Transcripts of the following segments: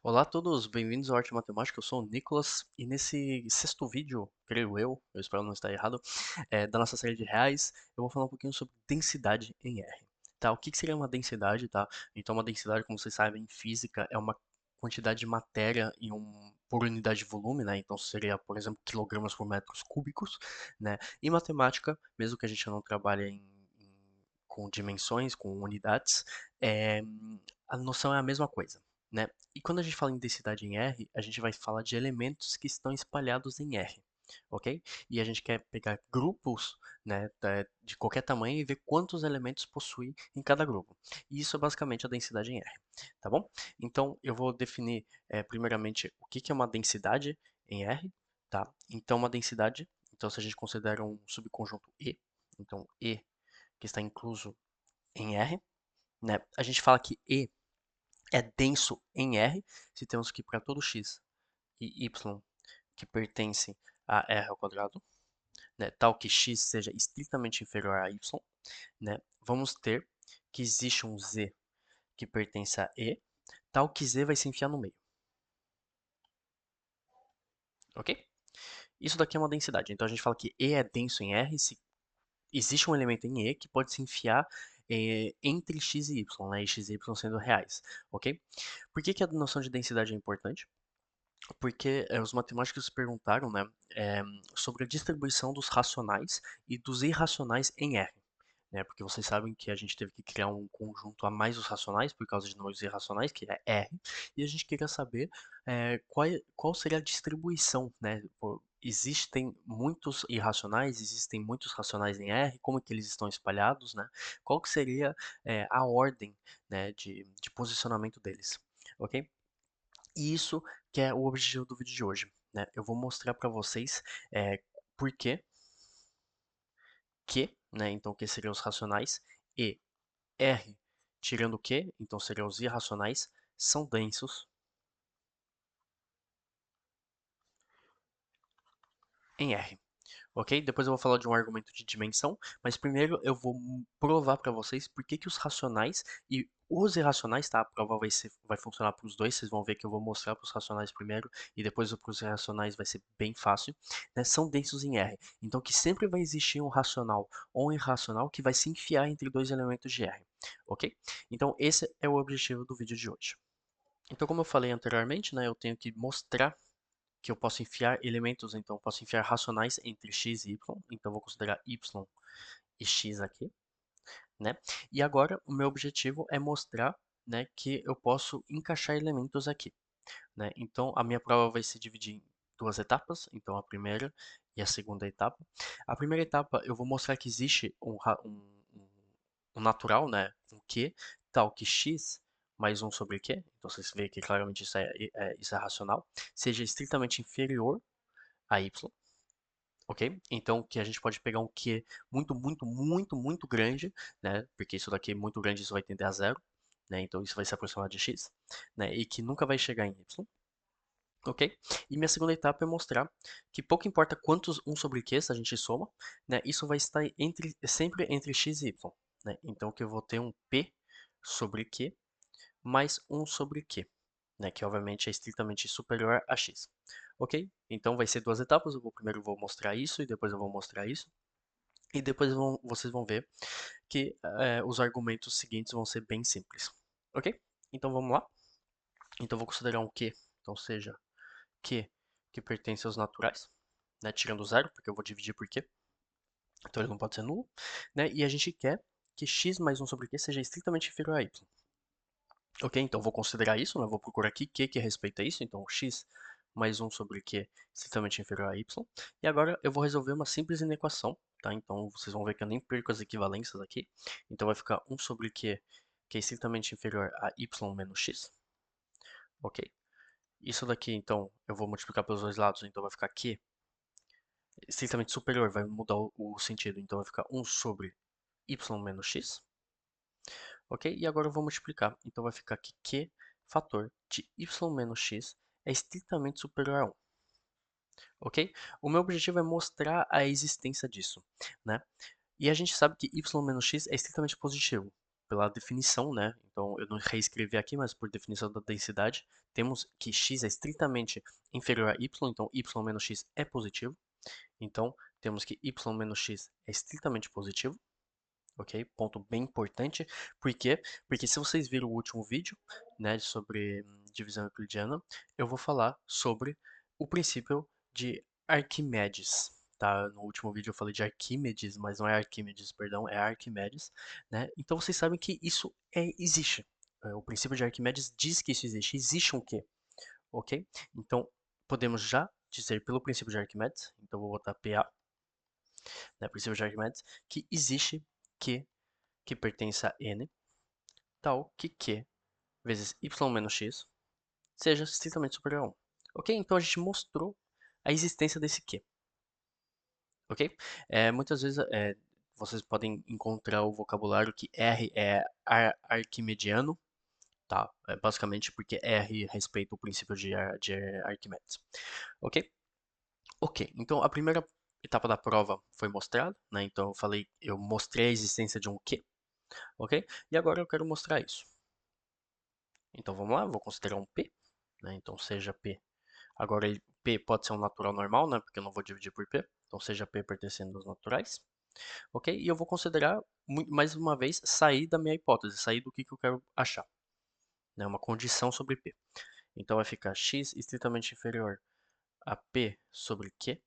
Olá a todos, bem-vindos ao Arte Matemática. Eu sou o Nicolas e nesse sexto vídeo, creio eu espero não estar errado, da nossa série de reais, eu vou falar um pouquinho sobre densidade em R. Tá? O que seria uma densidade, tá? Então, uma densidade, como vocês sabem, em física, é uma quantidade de matéria por unidade de volume, né? Então, seria, por exemplo, quilogramas por metros cúbicos, né? Em matemática, mesmo que a gente não trabalhe com dimensões, com unidades, é, a noção é a mesma coisa, né? E quando a gente fala em densidade em R, a gente vai falar de elementos que estão espalhados em R, ok? E a gente quer pegar grupos, né, de qualquer tamanho e ver quantos elementos possui em cada grupo. E isso é basicamente a densidade em R, tá bom? Então eu vou definir primeiramente o que é uma densidade em R, tá? Então uma densidade, então se a gente considera um subconjunto E, então E que está incluso em R, né? A gente fala que E é denso em R se temos que para todo x e y que pertencem a R ao quadrado, né, tal que x seja estritamente inferior a y, né, vamos ter que existe um z que pertence a E, tal que z vai se enfiar no meio, ok? Isso daqui é uma densidade, então a gente fala que E é denso em R se existe um elemento em E que pode se enfiar entre x e y, né, e x e y sendo reais, ok? Por que a noção de densidade é importante? Porque os matemáticos se perguntaram, né, sobre a distribuição dos racionais e dos irracionais em R. Né, porque vocês sabem que a gente teve que criar um conjunto a mais os racionais, por causa de números irracionais, que é R, e a gente queria saber qual seria a distribuição, né? Existem muitos irracionais, existem muitos racionais em R, como que eles estão espalhados, né? Qual que seria a ordem, né, de posicionamento deles, ok? E isso que é o objetivo do vídeo de hoje, né? Eu vou mostrar para vocês por que, né? Então, o que seriam os racionais e R tirando o Q, então seriam os irracionais, são densos em R. Ok? Depois eu vou falar de um argumento de dimensão, mas primeiro eu vou provar para vocês por que os racionais e os irracionais, tá? A prova vai funcionar para os dois, vocês vão ver que eu vou mostrar para os racionais primeiro e depois para os irracionais vai ser bem fácil, né? São densos em R. Então que sempre vai existir um racional ou um irracional que vai se enfiar entre dois elementos de R, ok? Então esse é o objetivo do vídeo de hoje. Então como eu falei anteriormente, né, eu tenho que mostrar que eu posso enfiar elementos, então eu posso enfiar racionais entre x e y, então eu vou considerar y e x aqui, né? E agora o meu objetivo é mostrar, né, que eu posso encaixar elementos aqui, né? Então a minha prova vai se dividir em duas etapas, então a primeira e a segunda etapa. A primeira etapa eu vou mostrar que existe um natural, né, um q, tal que x mais um sobre q, então vocês veem que claramente isso é racional, seja estritamente inferior a y, ok? Então, que a gente pode pegar um Q muito grande, né? Porque isso daqui é muito grande, isso vai tender a zero, né? Então, isso vai se aproximar de x, né? E que nunca vai chegar em y, ok? E minha segunda etapa é mostrar que pouco importa quantos 1 sobre q a gente soma, né? Isso vai estar sempre entre x e y, né? Então, que eu vou ter um p sobre q mais 1 sobre q, né, que obviamente é estritamente superior a x. Ok? Então vai ser duas etapas. Primeiro eu vou mostrar isso e depois eu vou mostrar isso. E depois vocês vão ver que os argumentos seguintes vão ser bem simples. Ok? Então vamos lá. Então eu vou considerar um q, então seja q que pertence aos naturais, né, tirando zero, porque eu vou dividir por q. Então ele não pode ser nulo. Né, e a gente quer que x mais 1 sobre q seja estritamente inferior a y. Ok, então vou considerar isso, né? Vou procurar aqui q que respeita isso, então x mais 1 sobre q estritamente inferior a y. E agora eu vou resolver uma simples inequação, tá? Então vocês vão ver que eu nem perco as equivalências aqui. Então vai ficar 1 sobre q, que é estritamente inferior a y menos x, ok? Isso daqui, então, eu vou multiplicar pelos dois lados, então vai ficar q estritamente superior, vai mudar o sentido, então vai ficar 1 sobre y menos x, ok? E agora eu vou multiplicar. Então vai ficar que q fator de y menos x é estritamente superior a 1, ok? O meu objetivo é mostrar a existência disso, né? E a gente sabe que y menos x é estritamente positivo. pela definição, né? Então eu não reescrevi aqui, mas por definição da densidade, temos que x é estritamente inferior a y, então y menos x é positivo. Então temos que y menos x é estritamente positivo. Ok? Ponto bem importante. Por quê? Porque se vocês viram o último vídeo, né, sobre divisão euclidiana, eu vou falar sobre o princípio de Arquimedes. Tá? No último vídeo eu falei de Arquímedes, mas não é Arquímedes, perdão, é Arquimedes, né? Então vocês sabem que isso existe. O princípio de Arquimedes diz que isso existe. Existe um quê? Ok? Então podemos já dizer pelo princípio de Arquimedes, então vou botar PA, né, princípio de Arquimedes, que existe Q que pertence a n, tal que q vezes y menos x seja estritamente superior a 1. Ok? Então a gente mostrou a existência desse q. Ok? Muitas vezes vocês podem encontrar o vocabulário que R é arquimediano, tá? Basicamente porque R respeita o princípio de Arquimedes. Ok? Ok, então a primeira etapa da prova foi mostrada, né? Então eu mostrei a existência de um q, ok? E agora eu quero mostrar isso. Então vamos lá, vou considerar um P, né? Então seja P. Agora P pode ser um natural normal, né? Porque eu não vou dividir por P. Então seja P pertencendo aos naturais, ok? E eu vou considerar, mais uma vez, sair da minha hipótese, sair do que eu quero achar, né? Uma condição sobre P. Então vai ficar x estritamente inferior a P sobre Q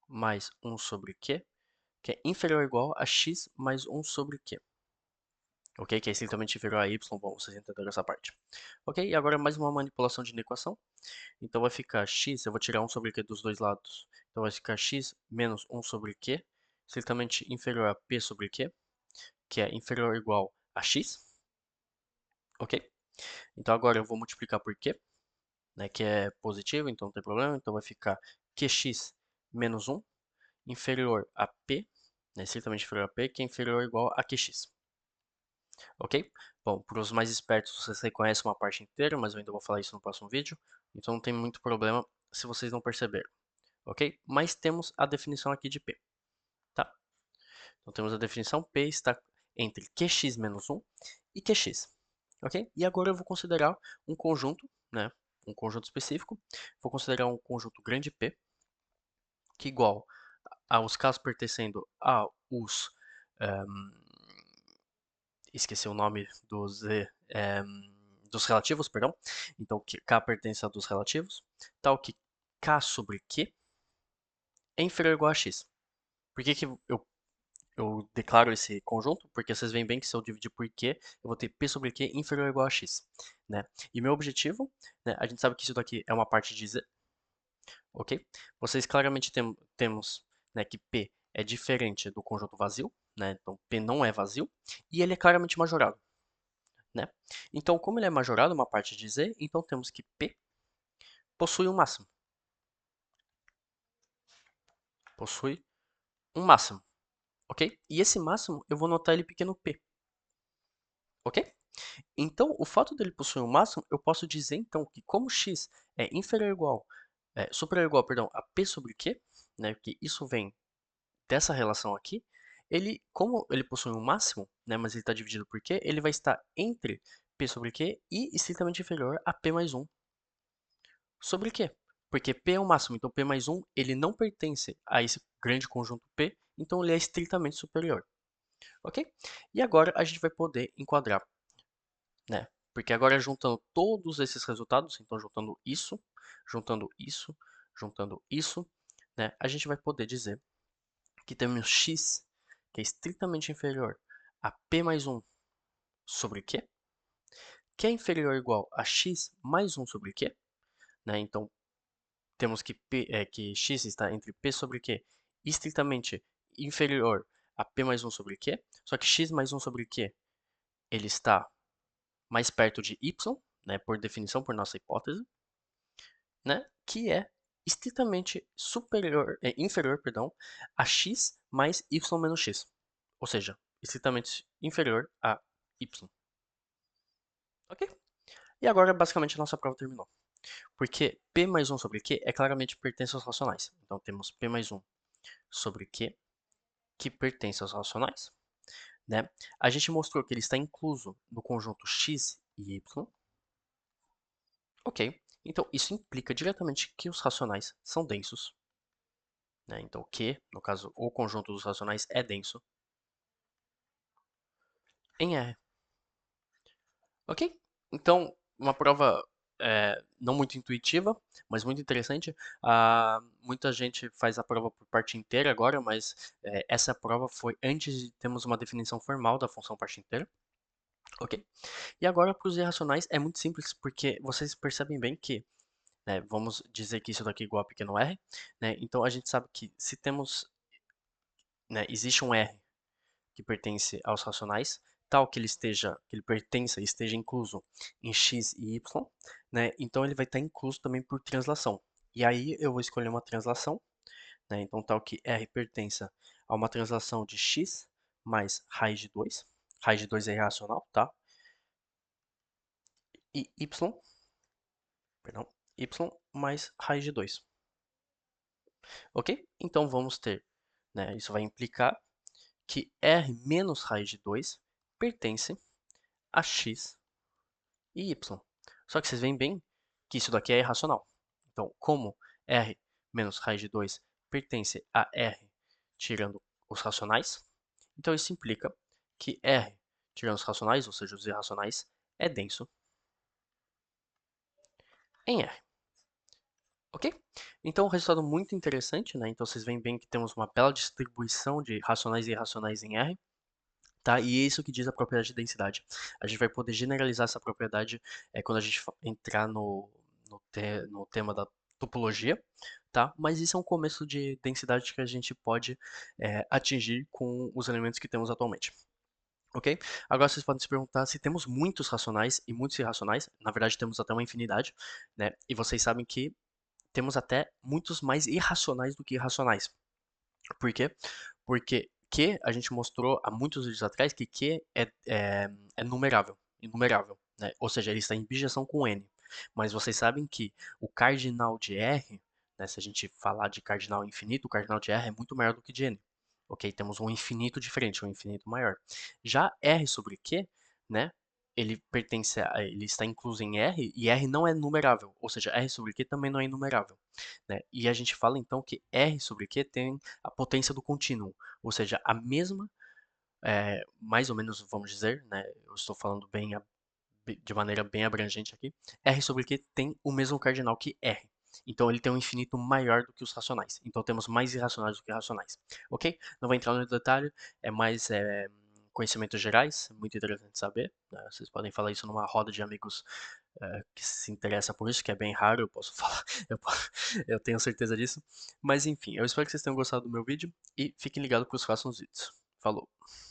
mais 1 sobre Q, que é inferior ou igual a x mais 1 sobre Q. Ok? Que é estritamente inferior a y, bom, vocês entenderam essa parte. Ok? E agora mais uma manipulação de inequação. Então vai ficar x, eu vou tirar 1 sobre q dos dois lados. Então vai ficar x menos 1 sobre q, estritamente inferior a p sobre q, que é inferior ou igual a x. Ok? Então agora eu vou multiplicar por q, né, que é positivo, então não tem problema. Então vai ficar qx menos 1 inferior a p, né, estritamente inferior a p, que é inferior ou igual a qx. Ok? Bom, para os mais espertos, vocês reconhecem uma parte inteira, mas eu ainda vou falar isso no próximo vídeo. Então não tem muito problema se vocês não perceberam. Ok? Mas temos a definição aqui de P. Tá? Então temos a definição P está entre Qx menos 1 e Qx. Ok? E agora eu vou considerar um conjunto, né? Um conjunto específico. Vou considerar um conjunto grande P, que é igual aos casos pertencendo aos esqueci o nome dos relativos, perdão. Então, que K pertence a dos relativos, tal que K sobre Q é inferior ou igual a X. Por que eu declaro esse conjunto? Porque vocês veem bem que se eu dividir por Q, eu vou ter P sobre Q inferior ou igual a X. Né? E meu objetivo, né, a gente sabe que isso daqui é uma parte de Z, ok? Vocês claramente temos, né, que P é diferente do conjunto vazio, né? Então P não é vazio, e ele é claramente majorado. Né? Então, como ele é majorado, uma parte de Z, então temos que P possui um máximo. Possui um máximo, ok? E esse máximo eu vou notar ele pequeno p, ok? Então, o fato dele possuir um máximo, eu posso dizer então que como x é inferior ou igual, superior ou igual, perdão, a p sobre q, né? Que isso vem dessa relação aqui, como ele possui um máximo, né? Mas ele está dividido por q, ele vai estar entre p sobre q e estritamente inferior a p mais 1 sobre Q. Porque P é o máximo, então P mais 1 ele não pertence a esse grande conjunto P, então ele é estritamente superior. Ok? E agora a gente vai poder enquadrar, né? Porque agora juntando todos esses resultados, então juntando isso, juntando isso, né? A gente vai poder dizer que temos x que é estritamente inferior a P mais 1 sobre Q, que é inferior ou igual a x mais 1 sobre Q, né? Então temos que x está entre p sobre q estritamente inferior a p mais 1 sobre q, só que x mais 1 sobre q ele está mais perto de y, né, por definição, por nossa hipótese, né, que é estritamente inferior, perdão, a x mais y menos x, ou seja, estritamente inferior a y. Ok? E agora, basicamente, a nossa prova terminou. Porque p mais 1 sobre q é claramente pertence aos racionais. Então, temos p mais 1 sobre q, que pertence aos racionais. né? A gente mostrou que ele está incluso no conjunto x e y. Ok. Então, isso implica diretamente que os racionais são densos, né? Então, que, no caso, o conjunto dos racionais é denso em R. Ok? Então, uma prova não muito intuitiva, mas muito interessante. Muita gente faz a prova por parte inteira agora, mas essa prova foi antes de termos uma definição formal da função parte inteira. Ok? E agora, para os irracionais, é muito simples, porque vocês percebem bem que, né, vamos dizer que isso daqui é igual a pequeno r, né? Então, a gente sabe que se temos, né, existe um r que pertence aos racionais, tal que ele esteja, que ele pertença e esteja incluso em x e y, né? Então ele vai estar incluso também por translação. E aí eu vou escolher uma translação, né? Então tal que R pertença a uma translação de x mais raiz de 2. Raiz de 2 é irracional, tá? E y, perdão, y mais raiz de 2. Ok? Então vamos ter, né? Isso vai implicar que R menos raiz de 2 pertence a x e y. Só que vocês veem bem que isso daqui é irracional. Então, como r menos raiz de 2 pertence a r tirando os racionais, então isso implica que r tirando os racionais, ou seja, os irracionais, é denso em R. Ok? Então, um resultado muito interessante, né? Então, vocês veem bem que temos uma bela distribuição de racionais e irracionais em R. Tá? E é isso que diz a propriedade de densidade. A gente vai poder generalizar essa propriedade quando a gente entrar no tema da topologia, tá? Mas isso é um começo de densidade que a gente pode atingir com os elementos que temos atualmente. Ok? Agora vocês podem se perguntar se temos muitos racionais e muitos irracionais. Na verdade, temos até uma infinidade, né? E vocês sabem que temos até muitos mais irracionais do que irracionais. Por quê? Porque Q, a gente mostrou há muitos vídeos atrás que Q é numerável, inumerável, né? Ou seja, ele está em bijeção com N. Mas vocês sabem que o cardinal de R, né, se a gente falar de cardinal infinito, o cardinal de R é muito maior do que de N. Ok? Temos um infinito diferente, um infinito maior. Já R sobre Q, né? Ele está incluso em R e R não é numerável, ou seja, R sobre Q também não é inumerável, né? E a gente fala então que R sobre Q tem a potência do contínuo, ou seja, a mesma, mais ou menos, vamos dizer, né? Eu estou falando de maneira bem abrangente aqui. R sobre Q tem o mesmo cardinal que R. Então ele tem um infinito maior do que os racionais. Então temos mais irracionais do que racionais. Ok? Não vou entrar no detalhe, é mais conhecimentos gerais, muito interessante saber. Né? Vocês podem falar isso numa roda de amigos que se interessa por isso, que é bem raro, eu posso falar, eu tenho certeza disso. Mas enfim, eu espero que vocês tenham gostado do meu vídeo e fiquem ligados para os próximos vídeos. Falou!